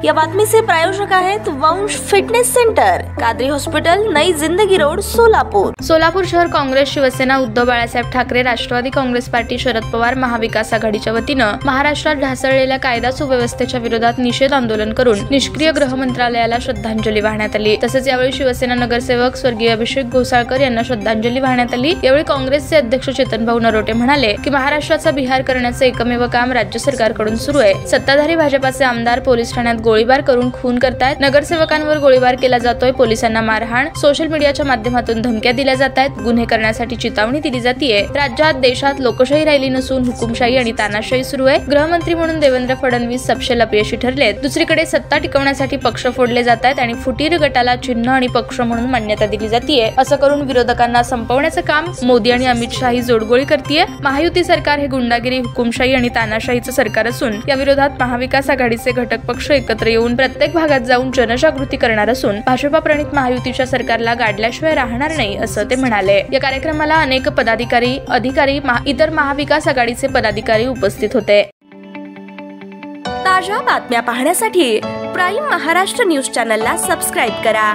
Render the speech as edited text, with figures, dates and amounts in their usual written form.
या बातमीचे प्रायोजक आहेत वंश फिटनेस सेंटर, कादरी हॉस्पिटल, नई जिंदगी रोड, सोलापूर। सोलापूर शहर काँग्रेस, शिवसेना, उद्धव बाळासाहेब ठाकरे, राष्ट्रवादी काँग्रेस पार्टी, शरद पवार महाविकास आघाडीच्या वतीनं महाराष्ट्रात ढासळलेल्या कायदा सुव्यवस्थेच्या विरोधात निषेध आंदोलन करून निष्क्रिय गृह मंत्रालयाला श्रद्धांजली वाहण्यात आली। तसेच यावेळी शिवसेना नगरसेवक स्वर्गीय अभिषेक घोसाळकर यांना श्रद्धांजली वाहण्यात आली। यावेळी काँग्रेसचे अध्यक्ष चेतनभाऊ नरोटे म्हणाले की महाराष्ट्राचा बिहार करण्याचे एकमेव काम राज्य सरकारकडून सुरू आहे। सत्ताधारी भाजपाचे आमदार पोलीस ठाण्यात गोळीबार करून खून करतायत, नगरसेवकांवर गोळीबार केला जातोय, पोलिसांना मारहाण, सोशल मीडियाच्या माध्यमातून धमक्या दिल्या जात आहेत, गुन्हे करण्यासाठी चितावणी दिली जाते। राज्यात देशात लोकशाही राहिली नसून हुकुमशाही आणि तानाशाही सुरू आहे। गृहमंत्री म्हणून देवेंद्र फडणवीस सपशेल अपयशी ठरलेत। दुसरीकडे सत्ता टिकवण्यासाठी पक्ष फोडले जात आहेत आणि फुटीर गटाला चिन्ह आणि पक्ष म्हणून मान्यता दिली जाते। असं करून विरोधकांना संपवण्याचं काम मोदी आणि अमित शाह ही जोडगोळी करतेय। महायुती सरकार हे गुंडागिरी, हुकुमशाही आणि तानाशाहीचं सरकार असून या विरोधात महाविकास आघाडीचे घटक पक्ष एकत्र येऊन प्रत्येक भागात जाऊन जनजागृती करणार असून भाजपा प्रणित महायुतीच्या सरकारला गाडल्याशिवाय राहणार नाही असं ते म्हणाले। या कार्यक्रमाला अनेक पदाधिकारी, अधिकारी, इतर महाविकास आघाडीचे पदाधिकारी उपस्थित होते। ताज्या बातम्या पाहण्यासाठी प्राईम महाराष्ट्र न्यूज चॅनलला सबस्क्राईब करा।